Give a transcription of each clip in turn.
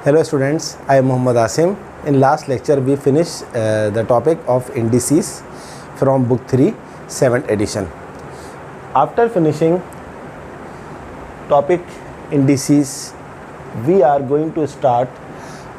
Hello students, I am Muhammad Asim. In last lecture we finished the topic of indices from book 3, 7th edition. After finishing topic indices, we are going to start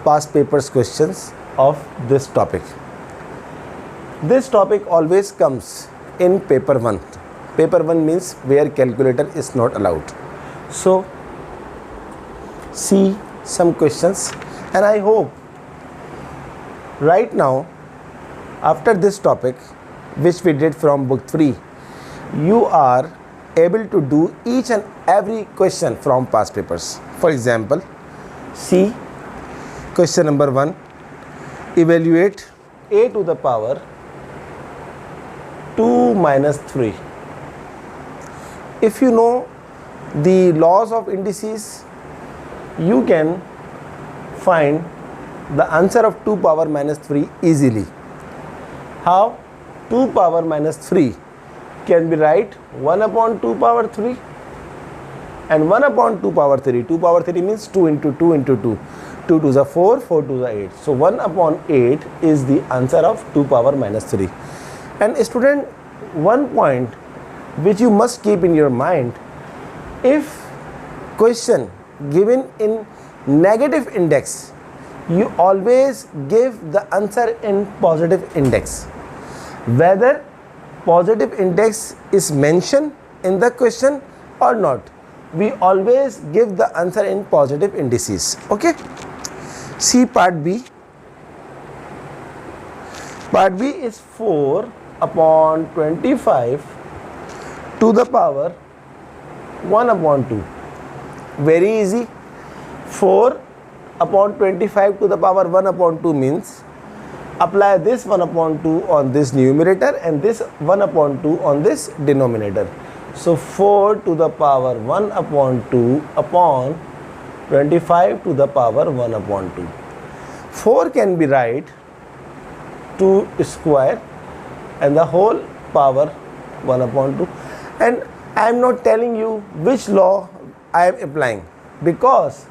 past papers questions of this topic. This topic always comes in paper 1. Paper 1 means where calculator is not allowed. So see some questions, and I hope right now after this topic which we did from book 3, you are able to do each and every question from past papers. For example, see question number 1, evaluate a to the power 2 minus 3. If you know the laws of indices, you can find the answer of 2 power minus 3 easily. How? 2 power minus 3 can be write 1 upon 2 power 3 and 1 upon 2 power 3. 2 power 3 means 2 into 2 into 2. 2 to the 4, 4 to the 8. So 1 upon 8 is the answer of 2 power minus 3. And student, one point which you must keep in your mind, if question given in negative index, you always give the answer in positive index. Whether positive index is mentioned in the question or not, we always give the answer in positive indices. Okay. See part B. Part B is 4 upon 25 to the power 1 upon 2. Very easy. 4 upon 25 to the power 1 upon 2 means apply this 1 upon 2 on this numerator and this 1 upon 2 on this denominator. So 4 to the power 1 upon 2 upon 25 to the power 1 upon 2. 4 can be write 2 square and the whole power 1 upon 2. And I am not telling you which law I am applying, because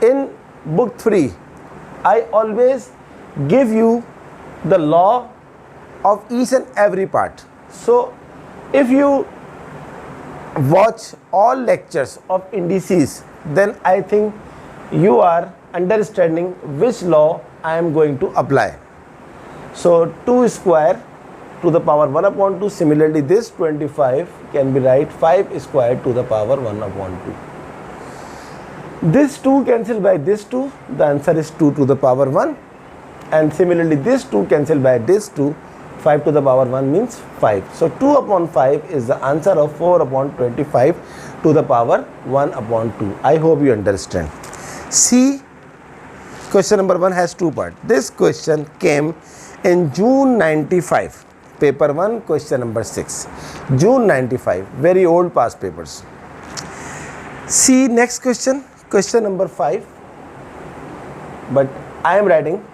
in book 3 I always give you the law of each and every part. So if you watch all lectures of indices, then I think you are understanding which law I am going to apply. So 2 square to the power 1 upon 2. Similarly, this 25 can be write 5 square to the power 1 upon 2. This 2 cancel by this 2. The answer is 2 to the power 1. And similarly, this 2 cancel by this 2. 5 to the power 1 means 5. So 2 upon 5 is the answer of 4 upon 25 to the power 1 upon 2. I hope you understand. See, question number 1 has 2 parts. This question came in June 95. Paper 1, question number 6. June 95. Very old past papers. See next question. Question number 5. But I am writing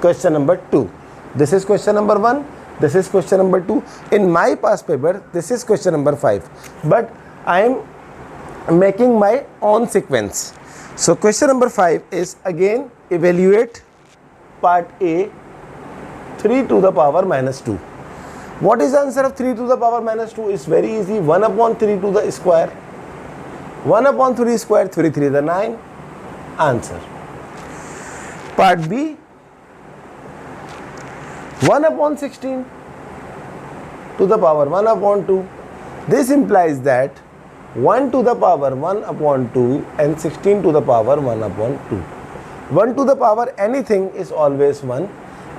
question number 2. This is question number 1. This is question number 2. In my past paper, this is question number 5. But I am making my own sequence. So question number 5 is again evaluate part A 3 to the power minus 2. What is the answer of 3 to the power minus 2? Is very easy. 1 upon 3 to the square. 1 upon 3 square, 3 3 the 9. Answer. Part B, 1 upon 16 to the power 1 upon 2. This implies that 1 to the power 1 upon 2 and 16 to the power 1 upon 2. 1 to the power anything is always 1.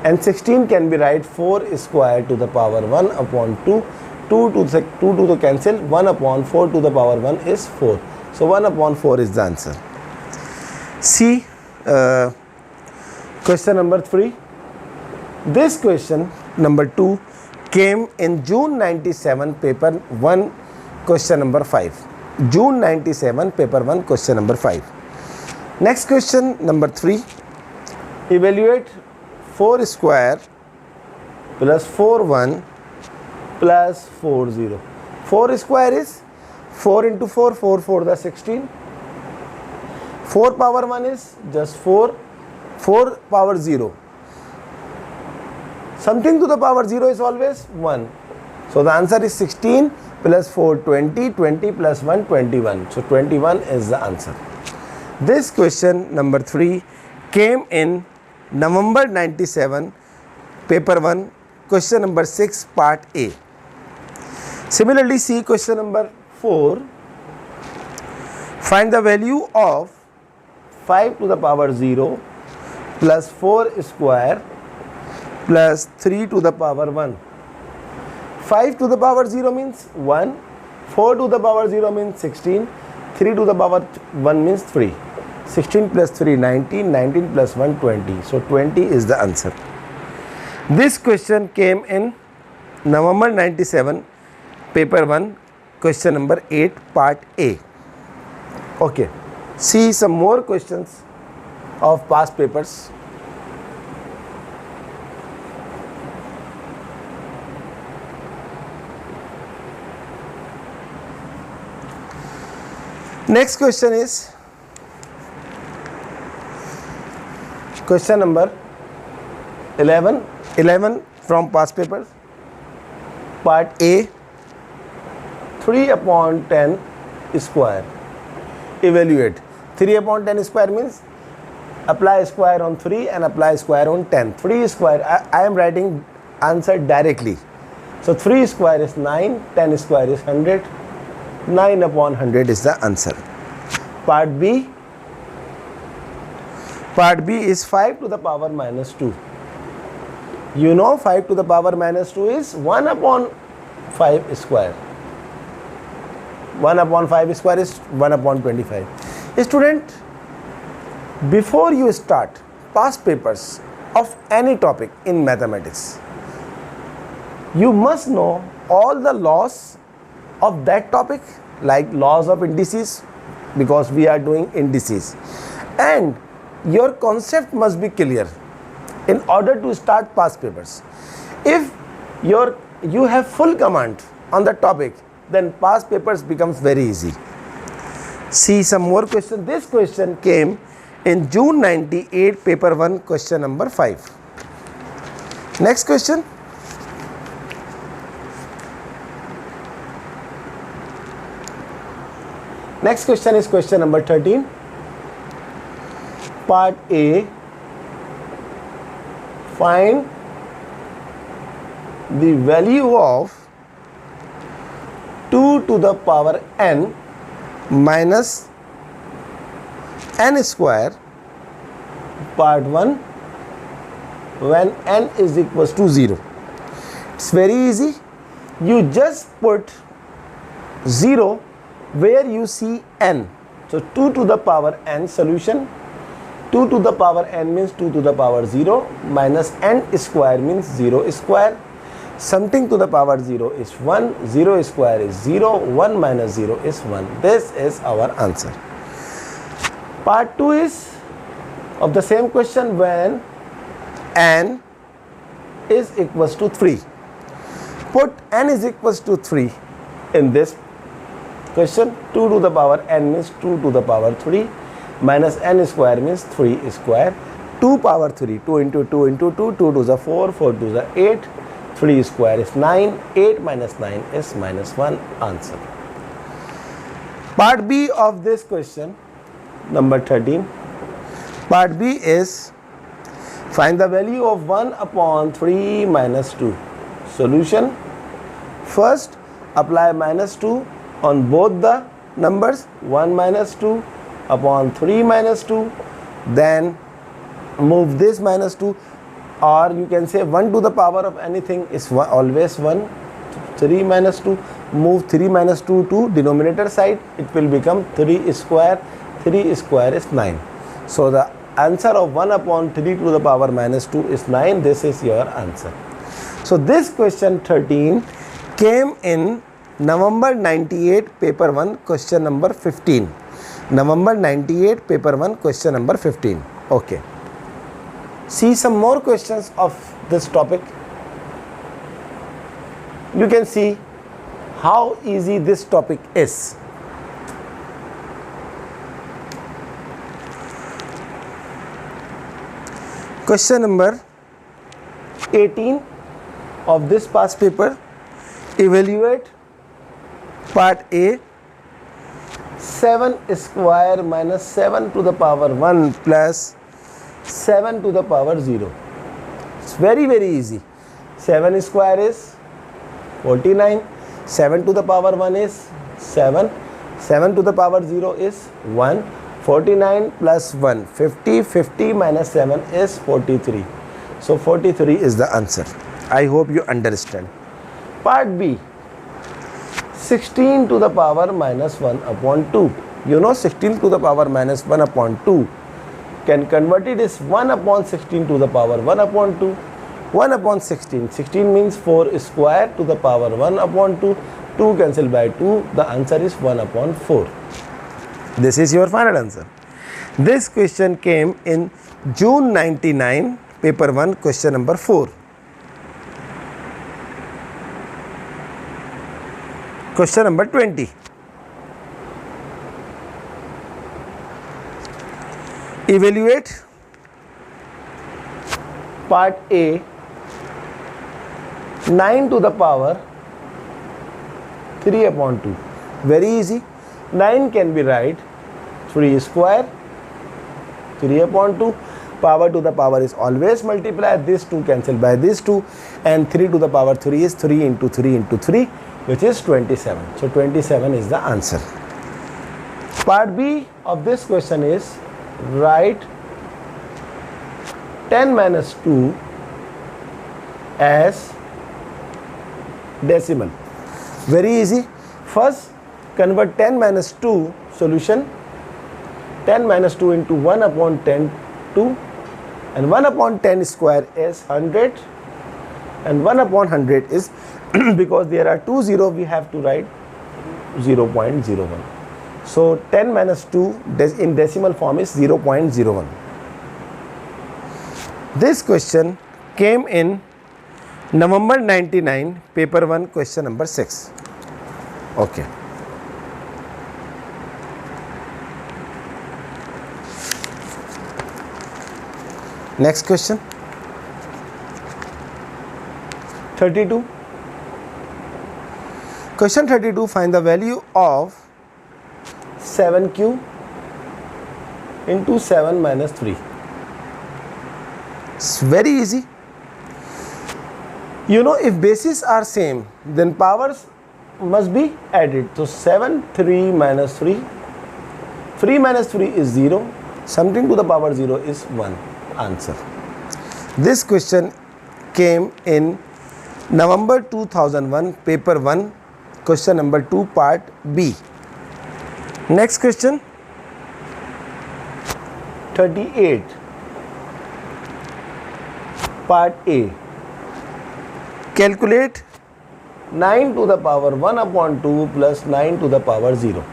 And 16 can be write 4 square to the power 1 upon 2. 2 to the cancel. 1 upon 4 to the power 1 is 4. So 1 upon 4 is the answer. See question number 3. This question number 2 came in June 97 paper 1 question number 5. June 97 paper 1 question number 5. Next question number 3. Evaluate 4 square plus 4 1 plus 4 0. 4 square is 4 into 4, 4 4 the 16. 4 power 1 is just 4. 4 power 0. Something to the power 0 is always 1. So the answer is 16 plus 4, 20. 20 plus 1, 21. So 21 is the answer. This question number 3 came in November 97, paper 1, question number 6, part A. Similarly, see question number 4. Find the value of 5 to the power 0 plus 4 square plus 3 to the power 1. 5 to the power 0 means 1, 4 to the power 0 means 16, 3 to the power 1 means 3. 16 plus 3, 19, 19 plus 1, 20. So 20 is the answer. This question came in November 97, paper 1, question number 8, part A. Okay, see some more questions of past papers. Next question is question number 11 from past papers, part A, 3 upon 10 square. Evaluate. 3 upon 10 square means apply square on 3 and apply square on 10. 3 square, I am writing answer directly. So 3 square is 9, 10 square is 100, 9 upon 100 is the answer. Part B. Part B is 5 to the power minus 2. You know 5 to the power minus 2 is 1 upon 5 square. 1 upon 5 square is 1 upon 25. Student, before you start past papers of any topic in mathematics, you must know all the laws of that topic, like laws of indices, because we are doing indices, and your concept must be clear in order to start past papers. If you have full command on the topic, then past papers becomes very easy. See some more questions. This question came in June 98, paper 1, question number 5. Next question. Next question is question number 13, part A. Find the value of 2 to the power n minus n square, part 1, when n is equals to 0. It's very easy. You just put 0 where you see n. So 2 to the power n solution. 2 to the power n means 2 to the power 0 minus n square means 0 square. Something to the power 0 is 1, 0 square is 0, 1 minus 0 is 1. This is our answer. Part 2 is of the same question, when n is equals to 3. Put n is equals to 3 in this question. 2 to the power n means 2 to the power 3 minus n square means 3 square. 2 power 3, 2 into 2 into 2, 2 to the 4, 4 to the 8, 3 square is 9, 8 minus 9 is minus 1. Answer. Part B of this question, number 13. Part B is find the value of 1 upon 3 minus 2. Solution. First, apply minus 2 on both the numbers, 1 minus 2 upon 3 minus 2. Then move this minus 2, or you can say 1 to the power of anything is always 1. 3 minus 2, move 3 minus 2 to denominator side, it will become 3 square. 3 square is 9. So the answer of 1 upon 3 to the power minus 2 is 9. This is your answer. So this question 13 came in November 98, paper 1, question number 15. November 98, paper 1, question number 15. Okay. See some more questions of this topic. You can see how easy this topic is. Question number 18 of this past paper. Evaluate part A. 7 square minus 7 to the power 1 plus 7 to the power 0. It's very easy. 7 square is 49. 7 to the power 1 is 7. 7 to the power 0 is 1. 49 plus 1, 50. 50 minus 7 is 43. So 43 is the answer. I hope you understand. Part B. 16 to the power minus 1 upon 2. You know 16 to the power minus 1 upon 2 can convert it is 1 upon 16 to the power 1 upon 2. 1 upon 16. 16 means 4 square to the power 1 upon 2. 2 cancelled by 2. The answer is 1 upon 4. This is your final answer. This question came in June 99, paper 1, question number 4. Question number 20. Evaluate part A. 9 to the power 3 upon 2. Very easy. 9 can be write 3 square 3 upon 2. Power to the power is always multiply. This 2 cancelled by this 2, and 3 to the power 3 is 3 into 3 into 3, which is 27. So 27 is the answer. Part B of this question is write 10 minus 2 as decimal. Very easy. First convert 10 minus 2 solution. 10 minus 2 into 1 upon 10, 2, and 1 upon 10 square is 100, and 1 upon 100 is because there are 2 0, we have to write 0.01. So 10 minus 2 in decimal form is 0.01. This question came in November 99, paper 1, question number 6. Okay. Next question. 32. Question 32. Find the value of 7q into 7 minus 3. It's very easy. You know, if bases are same, then powers must be added. So 7, 3 minus 3. 3 minus 3 is 0. Something to the power 0 is 1. Answer. This question came in November 2001, paper 1, question number 2, part B. Next question. 38, part A. Calculate 9 to the power 1 upon 2 plus 9 to the power 0.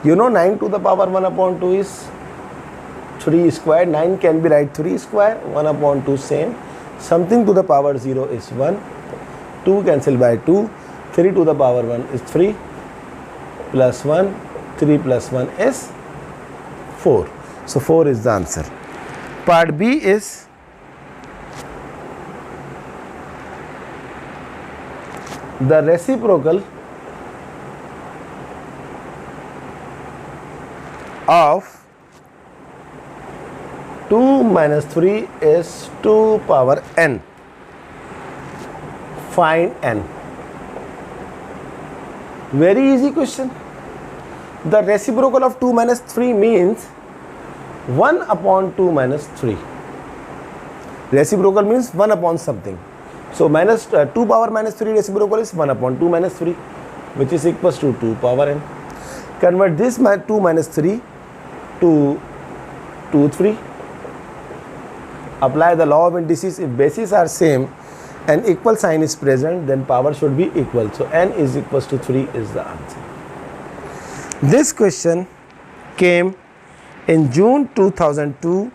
You know 9 to the power 1 upon 2 is 3 square. 9 can be write 3 square. 1 upon 2 same. Something to the power 0 is 1. 2 cancel by 2. 3 to the power 1 is 3 plus 1. 3 plus 1 is 4. So 4 is the answer. Part B is the reciprocal of 2 minus 3 is 2 power n. Find n. Very easy question. The reciprocal of 2 minus 3 means 1 upon 2 minus 3. Reciprocal means 1 upon something. So minus 2 power minus 3 reciprocal is 1 upon 2 minus 3, which is equals to 2 power n. Convert this 2 minus 3 to 2, 3. Apply the law of indices. If bases are same and equal sign is present, then power should be equal. So n is equals to 3 is the answer. This question came in June 2002,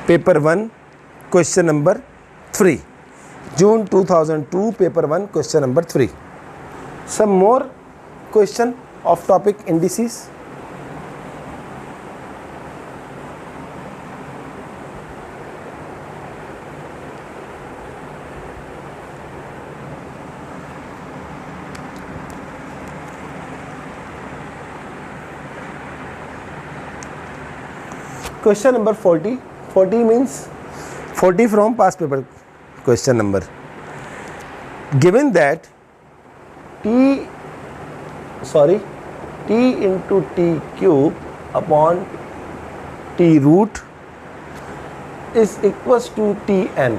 paper 1, question number 3. June 2002, paper 1, question number 3. Some more question of topic indices. question number 40. 40 means 40 from past paper question number. Given that t into t cube upon t root is equals to tn.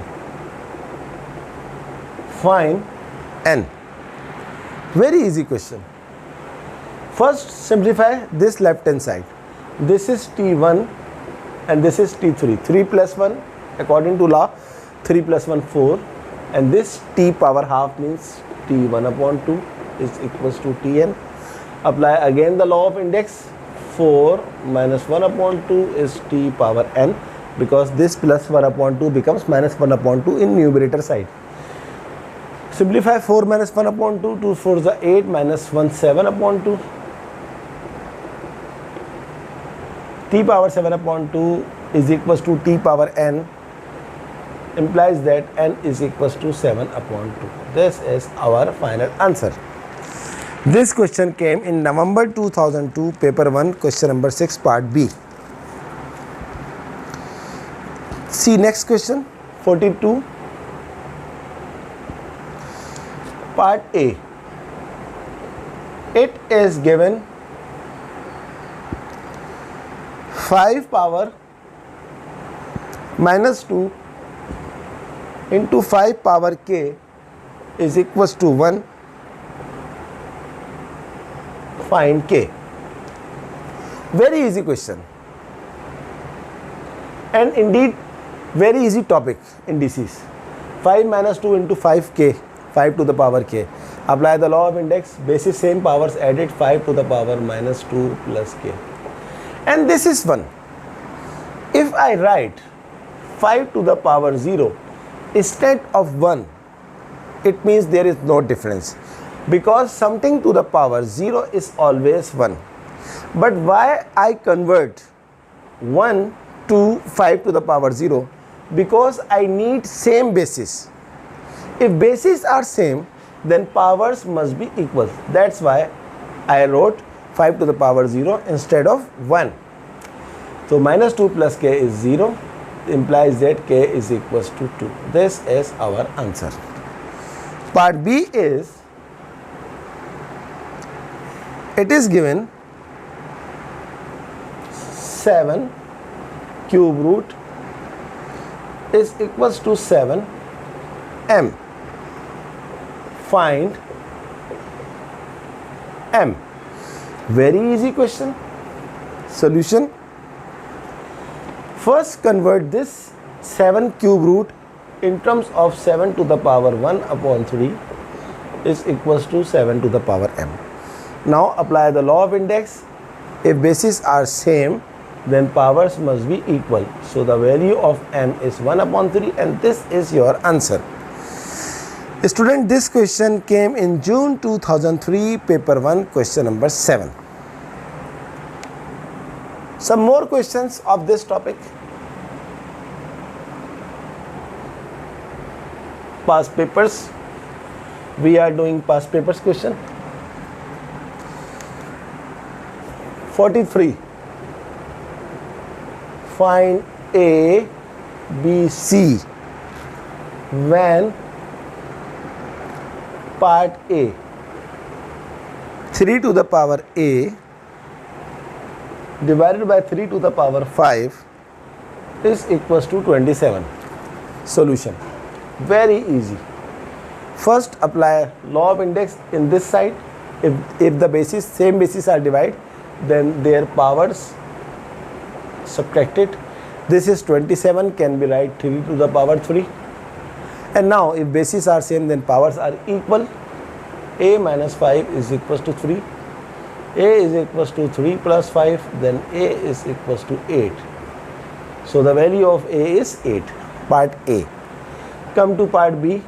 Find n. Very easy question. First simplify this left hand side. This is t1 and this is t3. 3 plus 1 according to law, 3 plus 1 4, and this t power half means t1 upon 2 is equals to tn. Apply again the law of index. 4 minus 1 upon 2 is t power n, because this plus 1 upon 2 becomes minus 1 upon 2 in numerator side. Simplify 4 minus 1 upon 2, 2 4 is 8, minus 1 7 upon 2. T power 7 upon 2 is equals to t power n, implies that n is equals to 7 upon 2. This is our final answer. This question came in November 2002, paper 1, question number 6, part B. See next question, 42, part A. It is given 5 power minus 2 into 5 power k is equals to 1. Find k. Very easy question, and indeed very easy topic, indices. 5 minus 2 into 5k, 5 to the power k. Apply the law of index, basis same, powers added, 5 to the power minus 2 plus k. And this is 1. If I write 5 to the power 0 instead of 1, it means there is no difference, because something to the power 0 is always 1. But why I convert 1 to 5 to the power 0? Because I need same basis. If bases are same, then powers must be equal. That's why I wrote 5 to the power 0 instead of 1. So minus 2 plus k is 0, implies that k is equals to 2. This is our answer. Part B is, it is given 7 cube root is equals to 7 m. Find m. Very easy question. Solution. First convert this 7 cube root in terms of 7 to the power 1 upon 3 is equals to 7 to the power m. Now apply the law of index. If bases are same, then powers must be equal. So the value of m is 1 upon 3, and this is your answer. Student, this question came in June 2003, paper 1, question number 7. Some more questions of this topic. Past papers. We are doing past papers question. 43. Find A, B, C when part A 3 to the power A divided by 3 to the power 5 is equals to 27. Solution. Very easy. First apply law of index in this side. If the basis, same basis are divided, then their powers subtracted. This is 27, can be write 3 to the power 3. And now if bases are same, then powers are equal. A minus 5 is equals to 3. A is equals to 3 plus 5, then A is equals to 8. So the value of A is 8. Part A. Come to part B.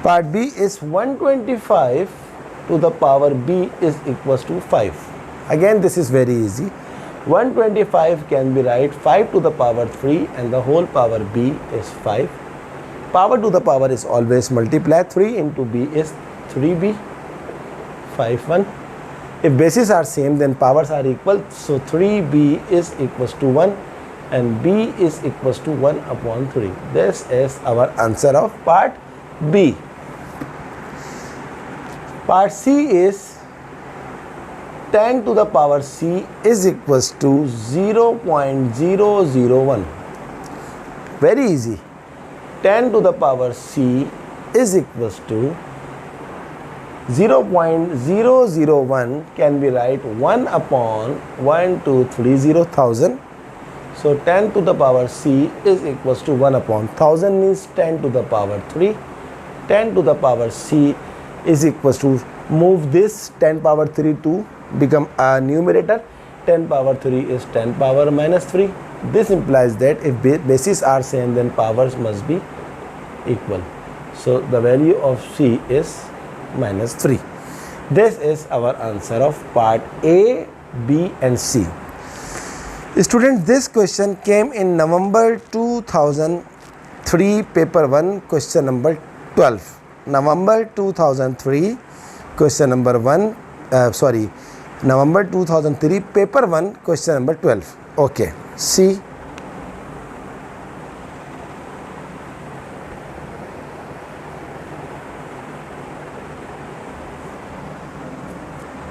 Part B is 125 to the power B is equals to 5. Again, this is very easy. 125 can be write 5 to the power 3 and the whole power B is 5. Power to the power is always multiply. 3 into B is 3B. 5 1. If bases are same, then powers are equal. So 3b is equals to 1 and b is equals to 1 upon 3. This is our answer of part B. Part C is 10 to the power c is equals to 0.001. Very easy. 10 to the power c is equals to 0.001 can be write 1 upon 1,230,000. So 10 to the power c is equals to 1 upon 1000 means 10 to the power 3. 10 to the power c is equals to, move this 10 power 3 to become a numerator. 10 power 3 is 10 power minus 3. This implies that if bases are same, then powers must be equal. So the value of c is minus 3. This is our answer of part A, B and C. Students, this question came in November 2003 paper 1 question number 12. November 2003 question number 1 November 2003 paper 1 question number 12. Okay, see.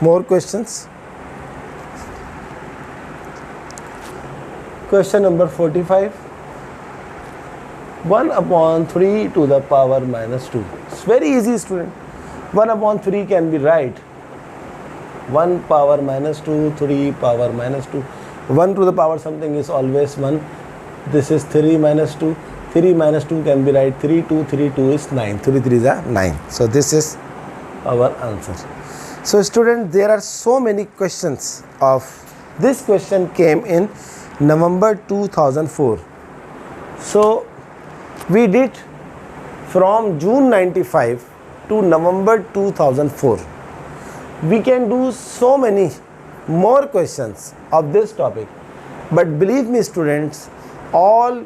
More questions. Question number 45. 1 upon 3 to the power minus 2. It's very easy, student. 1 upon 3 can be right. 1 power minus 2, 3 power minus 2. 1 to the power something is always 1. This is 3 minus 2. 3 minus 2 can be right. 3, 2, 3, 2 is 9. 3, 3 is 9. So this is our answer. So student, there are so many questions of this question came in November 2004. So we did from June 95 to November 2004. We can do so many more questions of this topic, but believe me students, all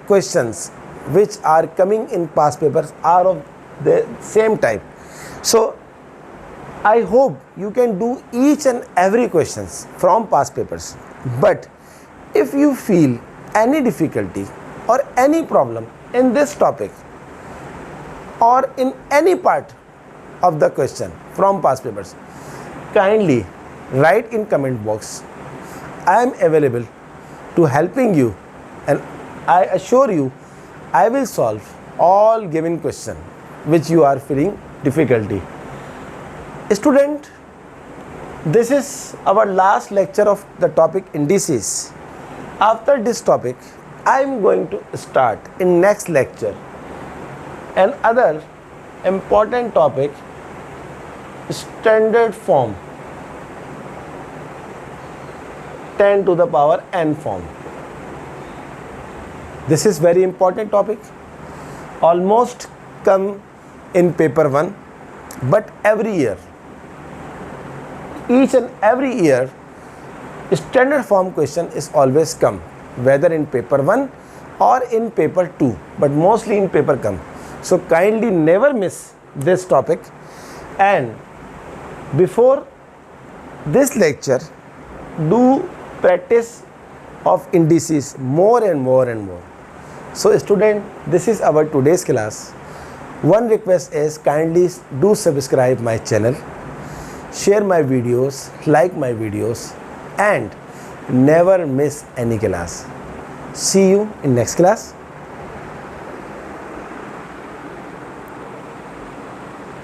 questions which are coming in past papers are of the same type. So I hope you can do each and every questions from past papers. But if you feel any difficulty or any problem in this topic or in any part of the question from past papers, kindly write in comment box. I am available to helping you, and I assure you I will solve all given question which you are feeling difficulty. Student, this is our last lecture of the topic indices. After this topic, I am going to start in next lecture another important topic, standard form, 10 to the power n form. This is very important topic, almost come in paper 1, but every year, each and every year, standard form question is always come, whether in paper 1 or in paper 2, but mostly in paper come. So kindly never miss this topic, and before this lecture, do practice of indices more and more and more. So student, this is our today's class. One request is kindly do subscribe my channel, share my videos, like my videos, and never miss any class. See you in next class.